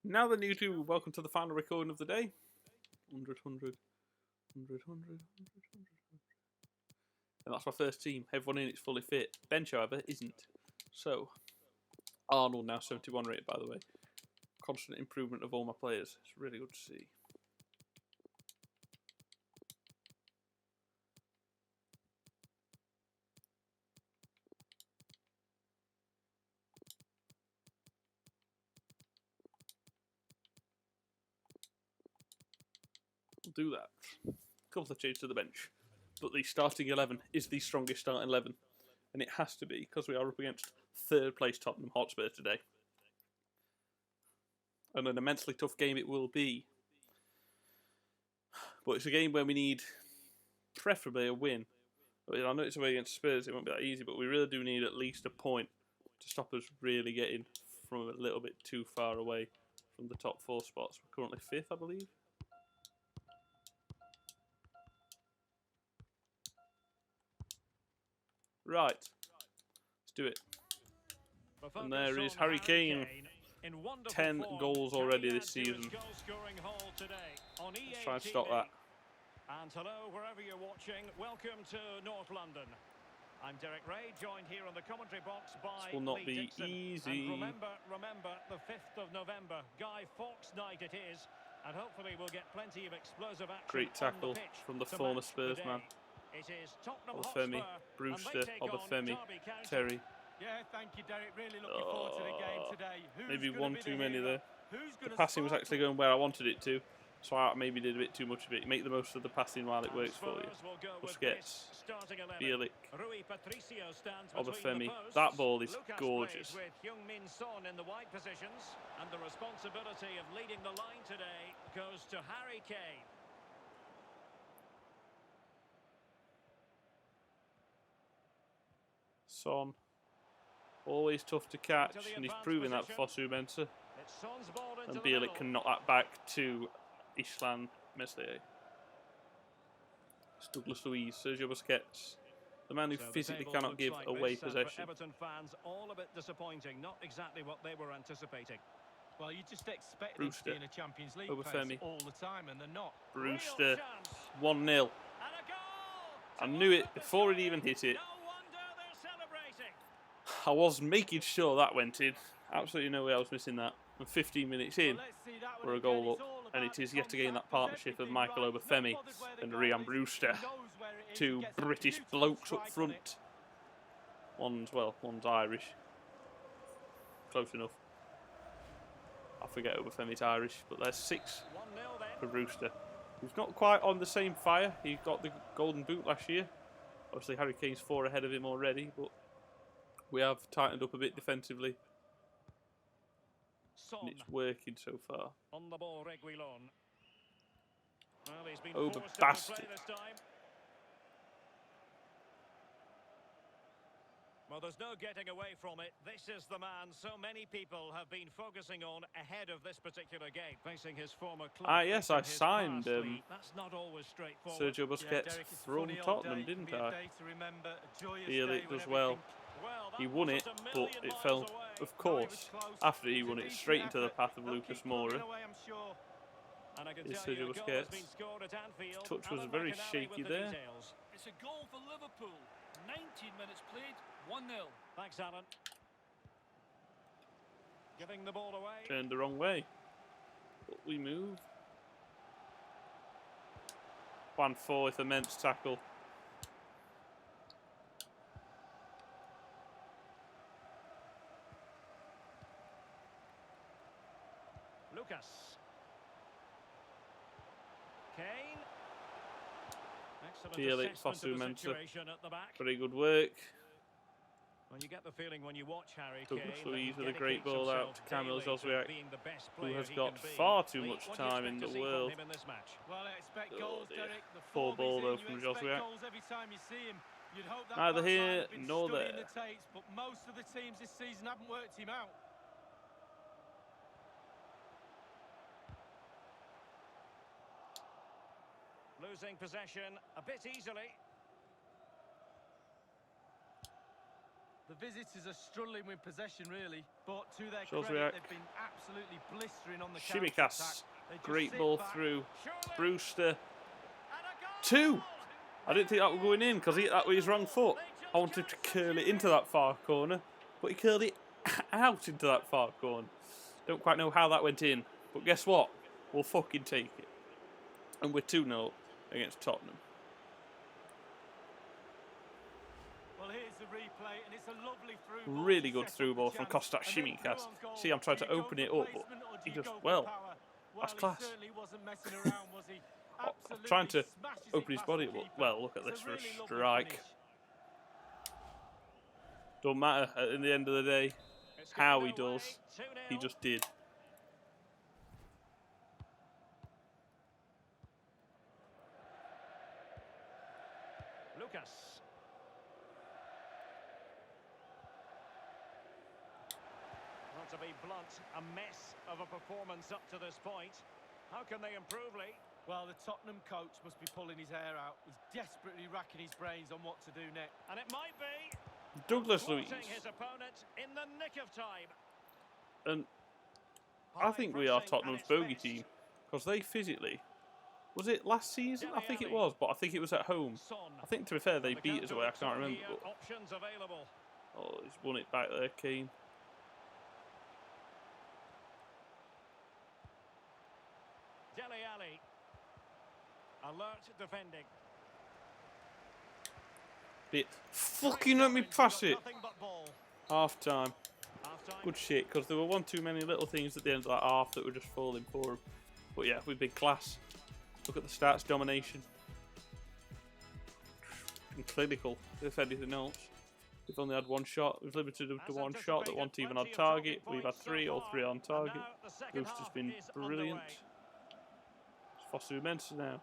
Now then, YouTube, welcome to the final recording of the day. 100, 100, 100, 100. And that's my first team. Everyone in it's fully fit. Bench, however, isn't. So, Arnold now 71 rated, by the way. Constant improvement of all my players. It's really good to see. We'll do that. A couple of changes to the bench. But the starting 11 is the strongest starting 11. And it has to be, because we are up against third place Tottenham Hotspur today. And an immensely tough game it will be. But it's a game where we need, preferably, a win. I know it's away against Spurs, it won't be that easy, but we really do need at least a point to stop us really getting from a little bit too far away from the top 4 spots. We're currently 5th, I believe. Right, let's do it. And there is Harry Kane. 10 goals already this season. Let's try and stop that. And hello, wherever you're watching, welcome to North London. I'm Derek Ray, joined here on the commentary box by This will not Lee be Dixon. easy. And remember, the 5th of November, Guy Fawkes night it is, and hopefully we'll get plenty of explosive action. Great tackle on the pitch from the to former match Spurs the man. day. It is Tottenham Obafemi, Hotspur, Brewster, and they take on Obafemi, Derby County. Terry. Yeah, thank you, Derek. Really looking forward to the game today. Maybe Who's one gonna be too the many hero? there. Who's The gonna passing was spark actually it? going where I wanted it to, so I maybe did a bit too much of it. Make the most of the passing while it works for you. Spurs will go with Busquets, this starting 11. Bielik, Rui Patricio stands Obafemi. between the posts. That ball is Lucas gorgeous. plays with Heung-min Son in the wide positions, and the responsibility of leading the line today goes to Harry Kane. Son. Always tough to catch, and he's proving that for Fosu-Mensah. It's Son's ball into And the Bielik middle. can knock that back to Islan Meslier. It's Douglas Luiz, Sergio Busquets. The man who So the physically table cannot looks give like away this, and possession. for Everton fans, all a bit disappointing. Not exactly what they were anticipating. Well, you just expect them to Brewster, be in a Champions League Obafemi. place all the time, and they're not. Brewster, Real chance. 1-0. And a goal I to knew open it the before it scoring. even hit it. No wonder they're celebrating. I was making sure that went in. Absolutely no way I was missing that. And 15 minutes in, Well, let's see that one we're a again. goal It's up. all And about it is the yet again that contact, does partnership of everything Michael right. He's not Obafemi bothered where the and goal Ryan is. Brewster. He knows where it is. He Two gets a British beautiful blokes strike up on it. front. One's Irish. Close enough. I forget Obafemi's Irish, but there's 6 1-0 then. for Brewster. He's not quite on the same fire. He got the golden boot last year. Obviously Harry Kane's 4 ahead of him already, but we have tightened up a bit defensively. Son And it's working so far. on the ball, Reguilon. Well, he's been Oh, forced bastard. into play this time. Well, there's no getting away from it. This is the man so many people have been focusing on ahead of this particular game. Facing his former club. Ah, yes, I facing his signed past league. That's not always straightforward. Sergio Yeah, Busquets Derek, it's a from funny old Tottenham, day. It can didn't be a I? day to remember, a joyous Bielik day when does well. everything- Well, that He won it, wasn't a but million it miles fell, away. of No, he was course, close. after he It was won a it, decent straight into the effort. path of They'll Lucas keep plugging Moura. away, I'm sure. And I can Is tell you, Sergio a goal has Busquets. been scored at Anfield. Touch was Alan very McInally shaky with the there. details. It's a goal for Liverpool. 19 minutes played, 1-0. Thanks, Alan. Giving the ball away. Turned the wrong way. But we move. 1-4 with immense tackle. Lucas. Kane. Excellent Bielik, assessment of the Fosu-Mensah. situation at the back. Very good work. Well, you get the feeling when you watch Harry Douglas Kane that he Luiz with a great dedicates ball out himself to Kamil daily to Joswiak, being the best who player has he got can be. far too Lee, much what do you time in expect the to see from world. him in this match? Well, I expect Oh, goals, dear. Derek. The Poor form ball, he's though, in, from you expect Joswiak. goals every time you see him. You'd hope that Neither back line here has been nor studying there. the tapes, but most of the teams this season haven't worked him out. Losing possession a bit easily. The visitors are struggling with possession, really, but to their Shaw's credit, react. they've been absolutely blistering on the Shimikas. counter-attack. They just Great sit ball back. through. Surely. Brewster. And a goal! 2! I didn't think that was going in because he hit that with his wrong foot. I wanted to curl it into that far corner, but he curled it out into that far corner. Don't quite know how that went in, but guess what? We'll fucking take it. And we're 2-0 against Tottenham. Well, here's the replay, and it's a lovely through ball Really to good set through up ball the from chance. Kostas And then Šimikas. through on goal. See, I'm trying Do to you go open for it up, but placement or do he you just, go for well, power? that's Well, class. he certainly wasn't messing around, was he? I'm Absolutely trying to smashes it open his past body the up, but, keeper. well, look at It's this for a really lovely strike. finish. Don't matter, at the end of the day, It's how gone he their way, does, 2-0. he just did. Lucas. Not to be blunt, a mess of a performance up to this point. How can they improve, Lee? Well, the Tottenham coach must be pulling his hair out. He's desperately racking his brains on what to do next. And it might be Douglas Luiz. thwarting his opponent in the nick of time. And I High think we are pressing Tottenham's at its bogey best. team. Because they physically... Was it last season? I think it Dele Alli. was, but I think it was at home. Son. I think, to be fair, they The beat us away. I can't counter-attack remember. here, But, options available. oh, he's won it back there, Kane. Dele Alli. Alert defending. Bit. Fucking let me pass it. Nothing but ball. Half time. Half-time. Good shit, because there were one too many little things at the end of that half that were just falling for them. But yeah, we've been class. Look at the stats, domination. And clinical, if anything else. We've only had one shot. We've limited them to As one shot. That one team on anticipated, target. plenty We've of had talking 3, all points 3 on so far. target. And now the second Bruce has half been is brilliant. underway. Fosu Mensah now.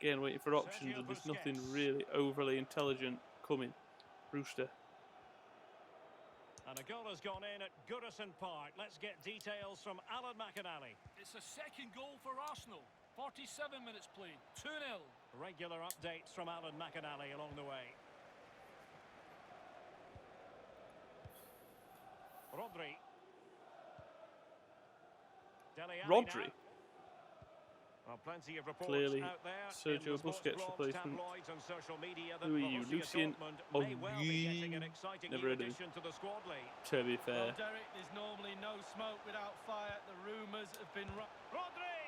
Again, waiting for options, Sergio and there's nothing Busquets. really overly intelligent coming. Brewster. And a goal has gone in at Goodison Park. Let's get details from Alan McInally. It's a second goal for Arsenal. 47 minutes played. 2-0. Regular updates from Alan McInally along the way. Rodri. Dele Alli Rodri. now. Well, plenty of reports Clearly, out there Sergio in the sports Busquets blogs, replacement. tabloids and social media that Who are you, Borussia Lucien Dortmund may well be getting an Ogui? exciting Never new heard of him. addition to the squad, Lee. To be fair. Well, Derek, there's normally no smoke without fire. The rumours have been... Rodri,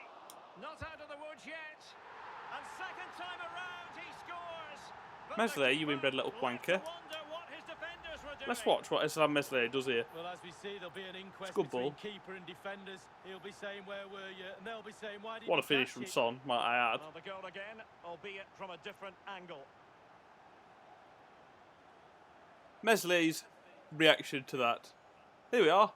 not out of the woods yet. And second time around, he scores. But the Meslier, you keeper inbred little left wanker. to wonder what his defenders were doing. Let's watch what Islam Meslier does here. Well, as we see, there'll be an inquest good between ball. keeper and defenders. He'll be saying, where were you? And they'll be saying, why didn't What a you finish catch from it? Son, might I add. Well, the goal again, albeit from a different angle. Meslier's reaction to that. Here we are.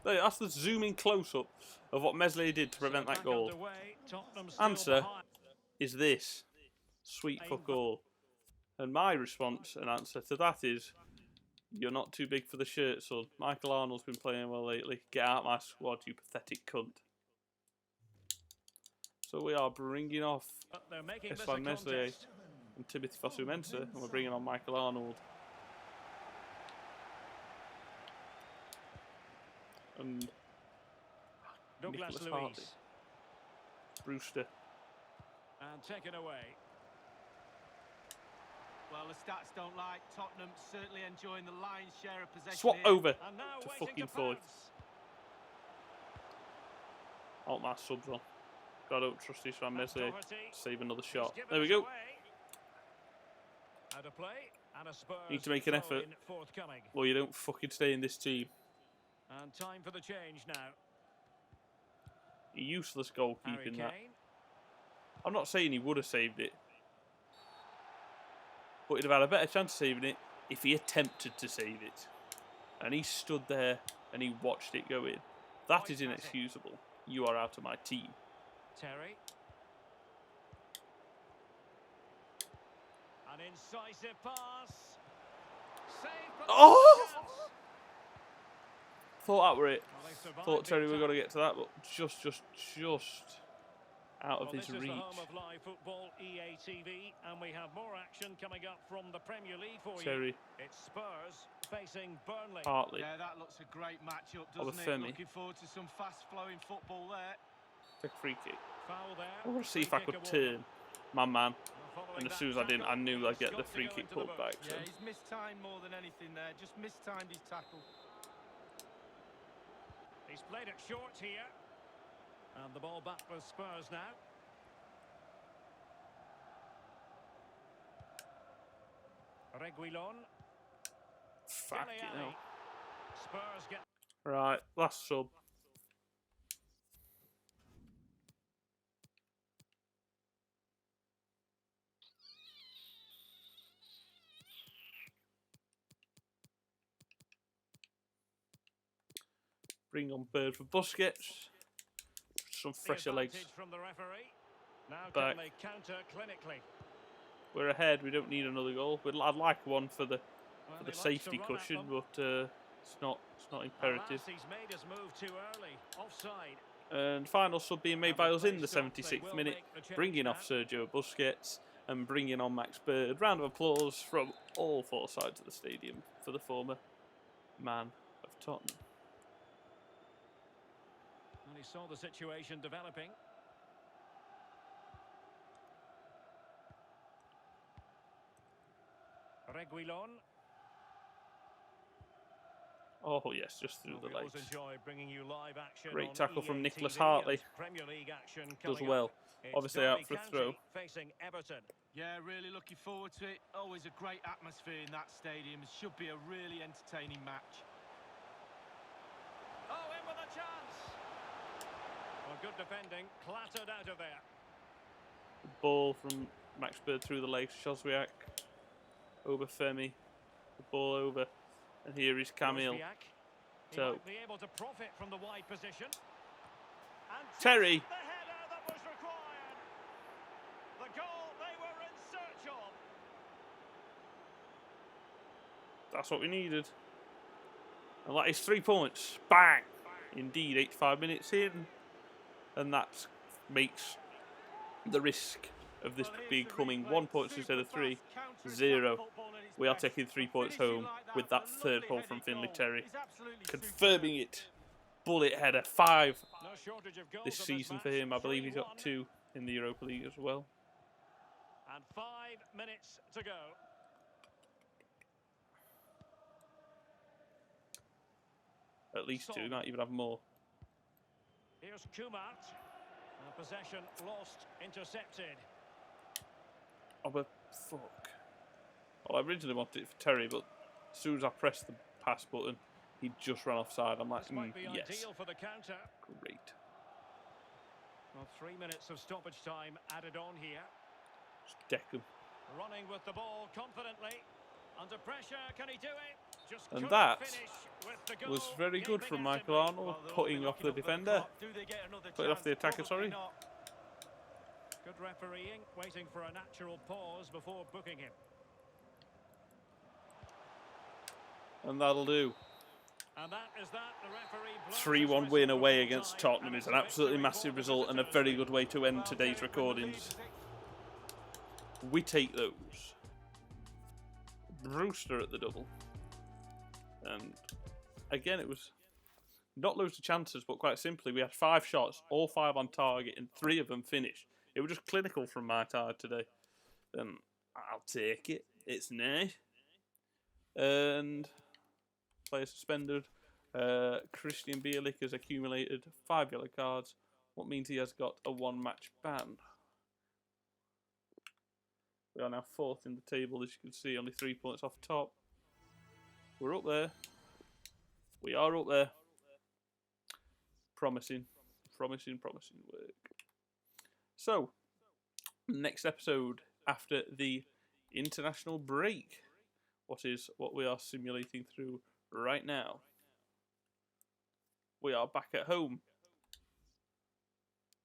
There, that's the zooming close-up of what Meslier did to prevent that Back goal. underway, Tottenham still Answer behind. is this. Sweet fuck all. And my response and answer to that is, you're not too big for the shirt, son. Michael Arnold's been playing well lately. Get out my squad, you pathetic cunt. So we are bringing off But they're making this a Islam Meslier contest. and Timothy Fosu Mensah, and we're bringing on Michael Arnold. And Douglas Nicholas Luiz. Hardy. Brewster. And taken away. Well, the stats don't lie. Tottenham certainly enjoying the lion's share of possession Swap here. over And now to waiting fucking to Foy. pounce. Alt my subs on. God, I don't trust this Van That's Meslier. Doherty. Save another He's shot. given There we us go. away. Out of play. And a Spurs Need to make an effort. throw-in forthcoming. Or you don't fucking stay in this team. And time for the change now. Useless Harry goalkeeping that. Kane. I'm not saying he would have saved it. But he'd have had a better chance of saving it if he attempted to save it. And he stood there and he watched it go in. That is inexcusable. You are out of my team. Terry. An incisive pass. Save, but Oh! no chance. Thought that were it. Well, they survived Thought Terry big were going to time. get to that, but just. out of Well, his this is reach. the home of live football, EA TV, and we have more action coming up from the Premier League for Terry, you. It's Spurs facing Burnley. Hartley, Yeah, that looks a great matchup, doesn't it? Obafemi. Looking forward to some fast-flowing football there. take a free kick. Foul there. I want to see if Free I kick could awarded. turn my man. Following And as that soon as I didn't, I tackle, knew I'd he's get the got to free go kick into the pulled box. back. So. Yeah, he's mistimed more than anything there. Just mistimed his tackle. He's played it short here. And the ball back with Spurs now. Reguilon. Fuck it Dele hell. Alli. Spurs get... Right, last sub. Bring on Bird for Busquets. Some fresher legs. From the referee. Now Back. can they counter clinically? We're ahead. We don't need another goal. I'd like one for the Well, for he the likes to safety run at cushion, them. but it's not imperative. Alas, he's made his move too early. Offside. And final sub being made by us in the 76th minute, bringing off Sergio Busquets and bringing on Max Bird. Round of applause from all four sides of the stadium for the former man of Tottenham. And he saw the situation developing. Reguilon. Oh yes, just through Well, the we always legs. enjoy bringing you live action Great on tackle from EA Nicholas TV, Hartley. and Premier League action Does coming well. up. It's Obviously Derby out for a County throw. facing Everton. Yeah, really looking forward to it. Always a great atmosphere in that stadium. It should be a really entertaining match. Oh, in with a chance. Well, good defending. Clattered out of there. Ball from Max Bird through the legs. Shoswiak over Femi. The ball over, and here is Camille. Rosbiak. He So might be able to profit from the wide position. And Terry. the header that was required. The goal they were in search of. That's what we needed. And that is 3 points. Bang! Indeed, 85 minutes in. And that makes the risk of this becoming 1 point instead of 3, 0. We are taking 3 points home with that third goal from Finley Terry. Confirming it. Bullet header, 5 No shortage of goals this in season match. for him. I believe he's got 3-1. 2 in the Europa League as well. And 5 minutes to go. At least 2, might even have more. Here's Kumart. Possession lost, intercepted. Oh, but fuck. Well, I originally wanted it for Terry, but as soon as I pressed the pass button, he just ran offside. I'm like, This might be yes. ideal for the counter. Great. Well, 3 minutes of stoppage time added on here. Just deck him. Running with the ball confidently. Under pressure, can he do it? Just And couldn't that finish with the goal. was very good Gaping from at Michael him. Arnold, putting off the defender. Putting off the attacker, sorry. Good refereeing, waiting for a natural pause before booking him. And that'll do. And that is that. The referee 3-1 win away against Tottenham is an absolutely massive result and a very good way to end today's recordings. We take those. Brewster at the double. And again, it was not loads of chances, but quite simply, we had 5 shots, all 5 on target, and 3 of them finished. It was just clinical from my side today. And I'll take it. It's nice. And player suspended. Christian Bielik has accumulated 5 yellow cards, what means he has got a 1-match ban. We are now 4th in the table, as you can see, only 3 points off top. We're up there. We are up there. Promising, promising, promising work. So, next episode after the international break. What we are simulating through right now. We are back at home.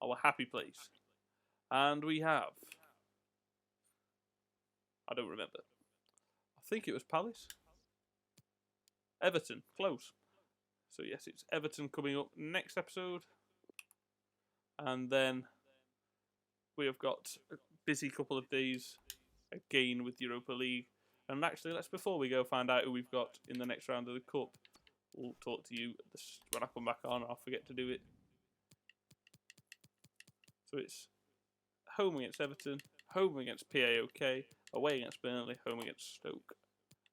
Our happy place. And we have... I don't remember. I think it was Palace. Everton, close. So yes, it's Everton coming up next episode. And then we have got a busy couple of days again with Europa League. And actually, before we go find out who we've got in the next round of the Cup, we'll talk to you when I come back on. I'll forget to do it. So it's home against Everton, home against PAOK, away against Burnley, home against Stoke,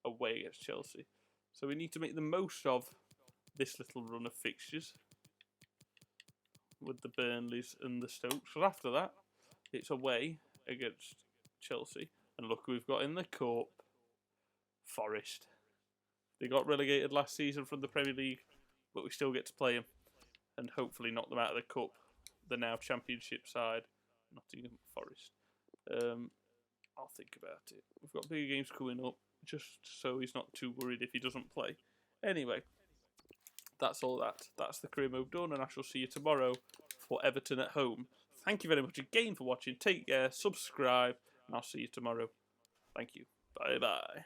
away against Chelsea. So we need to make the most of this little run of fixtures with the Burnleys and the Stokes. So after that, it's away against Chelsea. And look who we've got in the Cup. Forest. They got relegated last season from the Premier League, but we still get to play them and hopefully knock them out of the Cup. The now Championship side, Nottingham Forest. I'll think about it. We've got bigger games coming up, just so he's not too worried if he doesn't play. Anyway, that's all that. That's the career move done, and I shall see you tomorrow for Everton at home. Thank you very much again for watching. Take care, subscribe, and I'll see you tomorrow. Thank you. Bye-bye.